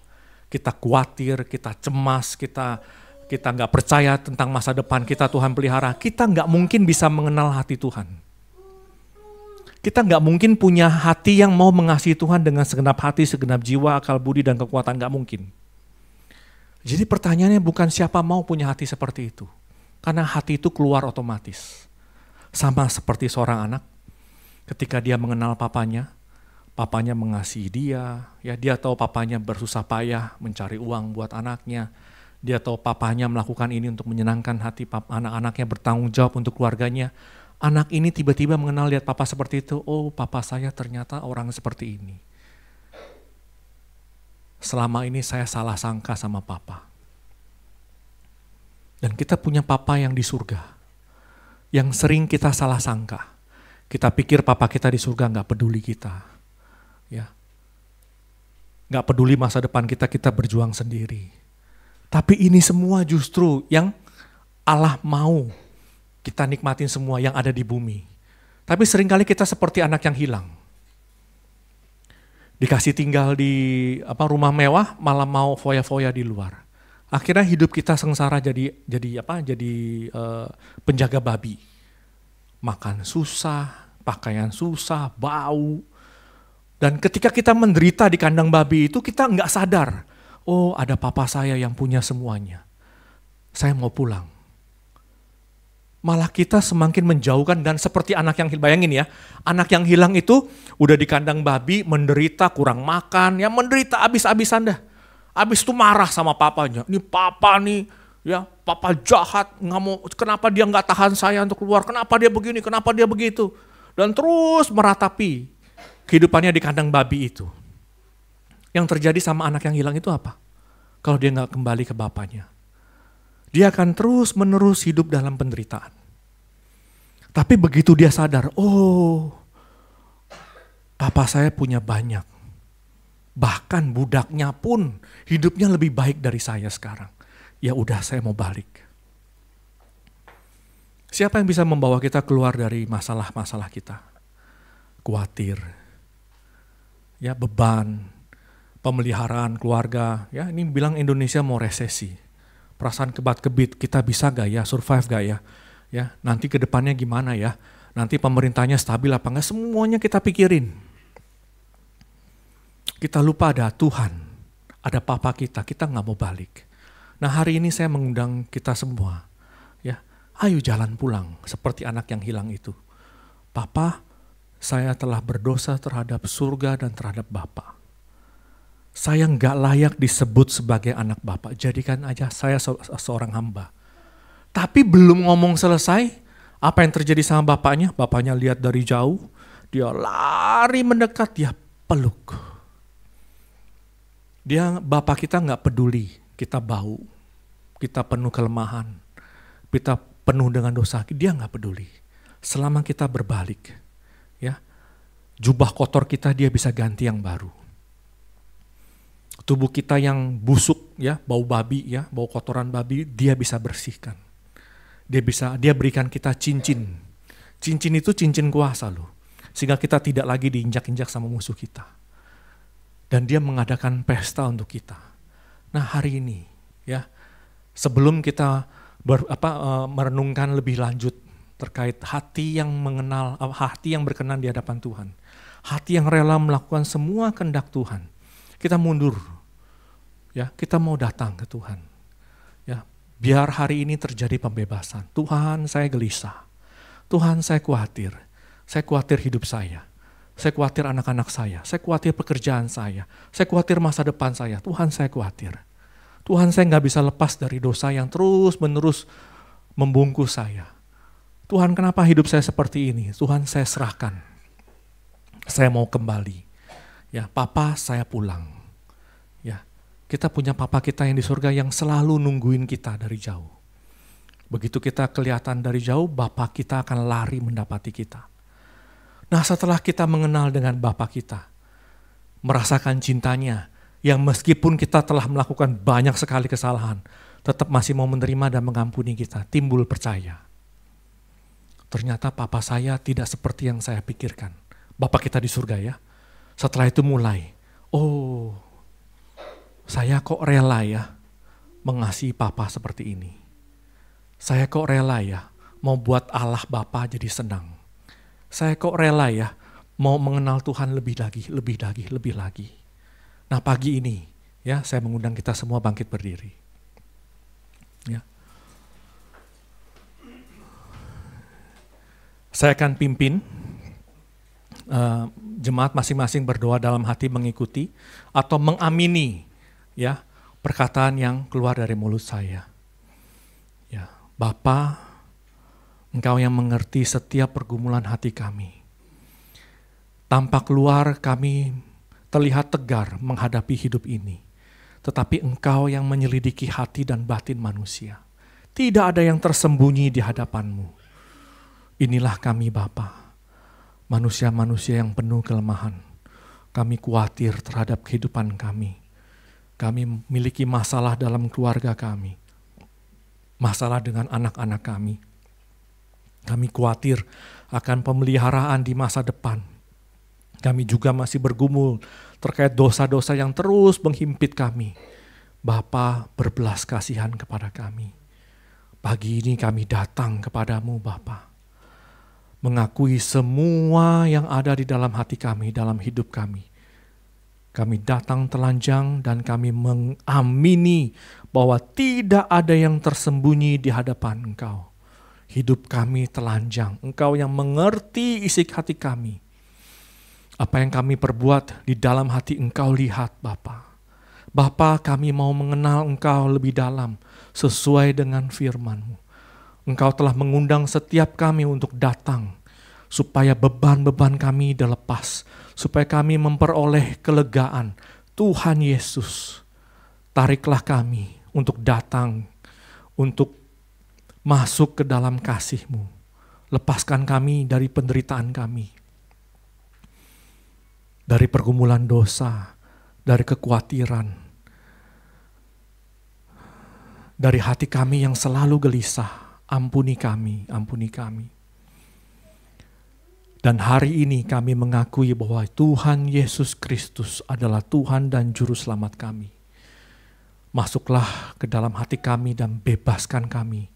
kita khawatir, kita cemas, kita nggak percaya tentang masa depan kita Tuhan pelihara, kita nggak mungkin bisa mengenal hati Tuhan. Kita nggak mungkin punya hati yang mau mengasihi Tuhan dengan segenap hati, segenap jiwa, akal budi, dan kekuatan, nggak mungkin. Jadi pertanyaannya bukan siapa mau punya hati seperti itu. Karena hati itu keluar otomatis. Sama seperti seorang anak, ketika dia mengenal papanya mengasihi dia, ya dia tahu papanya bersusah payah mencari uang buat anaknya, dia tahu papanya melakukan ini untuk menyenangkan hati anak-anaknya, bertanggung jawab untuk keluarganya. Anak ini tiba-tiba mengenal lihat papa seperti itu, oh papa saya ternyata orang seperti ini. Selama ini saya salah sangka sama papa. Dan kita punya papa yang di surga, yang sering kita salah sangka. Kita pikir papa kita di surga gak peduli kita. Ya, gak peduli masa depan kita, kita berjuang sendiri. Tapi ini semua justru yang Allah mau kita nikmatin semua yang ada di bumi. Tapi seringkali kita seperti anak yang hilang. Dikasih tinggal di rumah mewah, malah mau foya-foya di luar. Akhirnya hidup kita sengsara jadi penjaga babi. Makan susah, pakaian susah, bau. Dan ketika kita menderita di kandang babi itu, kita nggak sadar. Oh, ada papa saya yang punya semuanya. Saya mau pulang. Malah kita semakin menjauhkan dan seperti anak yang hilang. Bayangin ya, anak yang hilang itu udah di kandang babi, menderita, kurang makan, ya menderita abis-abisan dah. Abis itu marah sama papanya. Ini papa nih, ya papa jahat, nggak mau. Kenapa dia nggak tahan saya untuk keluar? Kenapa dia begini? Kenapa dia begitu? Dan terus meratapi kehidupannya di kandang babi itu. Yang terjadi sama anak yang hilang itu apa? Kalau dia nggak kembali ke bapaknya, dia akan terus menerus hidup dalam penderitaan. Tapi begitu dia sadar, oh, papa saya punya banyak. Bahkan budaknya pun hidupnya lebih baik dari saya sekarang. Ya udah, saya mau balik. Siapa yang bisa membawa kita keluar dari masalah-masalah kita? Khawatir, ya beban, pemeliharaan keluarga. Ya ini bilang Indonesia mau resesi. Perasaan kebat-kebit, kita bisa gak ya, survive gak ya? Ya, nanti ke depannya gimana ya? Nanti pemerintahnya stabil apa enggak? Semuanya kita pikirin. Kita lupa ada Tuhan, ada papa kita gak mau balik. Nah hari ini saya mengundang kita semua, ya, ayo jalan pulang seperti anak yang hilang itu. Papa, saya telah berdosa terhadap surga dan terhadap Bapa. Saya nggak layak disebut sebagai anak Bapak, jadikan aja saya seorang hamba. Tapi belum ngomong selesai, apa yang terjadi sama bapaknya? Bapaknya lihat dari jauh, dia lari mendekat, dia peluk. Bapak kita nggak peduli, kita bau, kita penuh kelemahan, kita penuh dengan dosa, dia nggak peduli. Selama kita berbalik, ya, jubah kotor kita dia bisa ganti yang baru. Tubuh kita yang busuk, ya, bau babi, ya, bau kotoran babi, dia bisa bersihkan. Dia berikan kita cincin. Cincin itu cincin kuasa loh. Sehingga kita tidak lagi diinjak-injak sama musuh kita. Dan dia mengadakan pesta untuk kita. Nah hari ini, ya, sebelum kita merenungkan lebih lanjut terkait hati yang berkenan di hadapan Tuhan, hati yang rela melakukan semua kehendak Tuhan, kita mundur, ya, kita mau datang ke Tuhan, ya, biar hari ini terjadi pembebasan. Tuhan, saya gelisah, Tuhan, saya khawatir hidup saya khawatir anak-anak saya khawatir pekerjaan saya khawatir masa depan saya. Tuhan, saya khawatir. Tuhan, saya nggak bisa lepas dari dosa yang terus-menerus membungkus saya. Tuhan, kenapa hidup saya seperti ini? Tuhan, saya serahkan. Saya mau kembali. Ya, Papa, saya pulang. Ya, kita punya Papa kita yang di surga yang selalu nungguin kita dari jauh. Begitu kita kelihatan dari jauh, Bapa kita akan lari mendapati kita. Nah, setelah kita mengenal dengan Bapa kita, merasakan cintanya, yang meskipun kita telah melakukan banyak sekali kesalahan, tetap masih mau menerima dan mengampuni kita, timbul percaya. Ternyata Papa saya tidak seperti yang saya pikirkan. Bapa kita di surga, ya. Setelah itu mulai, oh, saya kok rela ya mengasihi Papa seperti ini. Saya kok rela ya mau buat Allah Bapa jadi senang. Saya kok rela ya mau mengenal Tuhan lebih lagi. Nah pagi ini, ya, saya mengundang kita semua bangkit berdiri. Ya. Saya akan pimpin jemaat masing-masing berdoa dalam hati mengikuti atau mengamini, ya, perkataan yang keluar dari mulut saya. Ya, Bapa, Engkau yang mengerti setiap pergumulan hati kami. Tampak luar kami terlihat tegar menghadapi hidup ini. Tetapi Engkau yang menyelidiki hati dan batin manusia. Tidak ada yang tersembunyi di hadapan-Mu. Inilah kami Bapa, manusia-manusia yang penuh kelemahan. Kami khawatir terhadap kehidupan kami. Kami memiliki masalah dalam keluarga kami. Masalah dengan anak-anak kami. Kami khawatir akan pemeliharaan di masa depan. Kami juga masih bergumul terkait dosa-dosa yang terus menghimpit kami. Bapa, berbelas kasihan kepada kami. Pagi ini kami datang kepadamu Bapa, mengakui semua yang ada di dalam hati kami, dalam hidup kami. Kami datang telanjang dan kami mengamini bahwa tidak ada yang tersembunyi di hadapan Engkau. Hidup kami telanjang, Engkau yang mengerti isi hati kami. Apa yang kami perbuat di dalam hati Engkau lihat Bapa. Bapa, kami mau mengenal Engkau lebih dalam sesuai dengan firman-Mu. Engkau telah mengundang setiap kami untuk datang supaya beban-beban kami dilepas, supaya kami memperoleh kelegaan. Tuhan Yesus, tariklah kami untuk datang, untuk masuk ke dalam kasih-Mu. Lepaskan kami dari penderitaan kami, dari pergumulan dosa, dari kekhawatiran, dari hati kami yang selalu gelisah. Ampuni kami, ampuni kami. Dan hari ini kami mengakui bahwa Tuhan Yesus Kristus adalah Tuhan dan Juru Selamat kami. Masuklah ke dalam hati kami dan bebaskan kami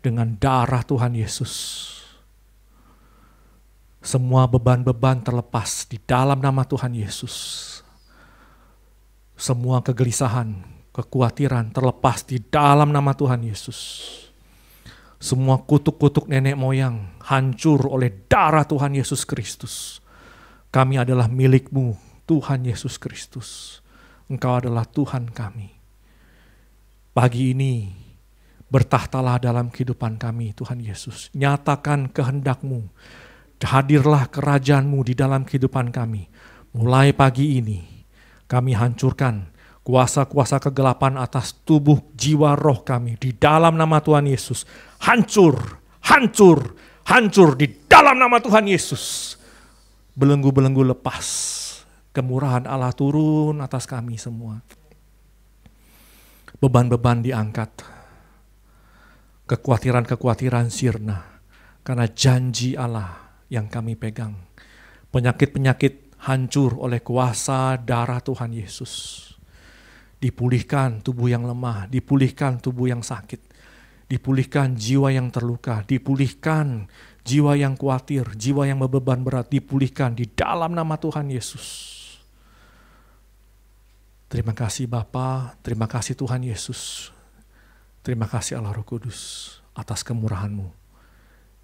dengan darah Tuhan Yesus. Semua beban-beban terlepas di dalam nama Tuhan Yesus. Semua kegelisahan, kekhawatiran terlepas di dalam nama Tuhan Yesus. Semua kutuk-kutuk nenek moyang hancur oleh darah Tuhan Yesus Kristus. Kami adalah milik-Mu, Tuhan Yesus Kristus. Engkau adalah Tuhan kami. Pagi ini bertahtalah dalam kehidupan kami, Tuhan Yesus. Nyatakan kehendak-Mu. Hadirlah kerajaan-Mu di dalam kehidupan kami. Mulai pagi ini kami hancurkan Kuasa-kuasa kegelapan atas tubuh, jiwa, roh kami di dalam nama Tuhan Yesus. Hancur, hancur, hancur di dalam nama Tuhan Yesus. Belenggu-belenggu lepas. Kemurahan Allah turun atas kami semua. Beban-beban diangkat. Kekhawatiran-kekhawatiran sirna. Karena janji Allah yang kami pegang. Penyakit-penyakit hancur oleh kuasa darah Tuhan Yesus. Dipulihkan tubuh yang lemah, dipulihkan tubuh yang sakit, dipulihkan jiwa yang terluka, dipulihkan jiwa yang khawatir, jiwa yang beban berat, dipulihkan di dalam nama Tuhan Yesus. Terima kasih Bapa, terima kasih Tuhan Yesus, terima kasih Allah Roh Kudus atas kemurahan-Mu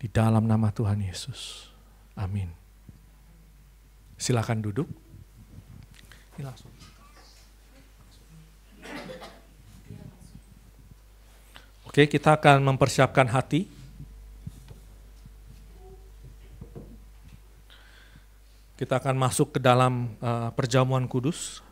di dalam nama Tuhan Yesus. Amin. Silakan duduk. Ini langsung. Oke, kita akan mempersiapkan hati. Kita akan masuk ke dalam perjamuan kudus.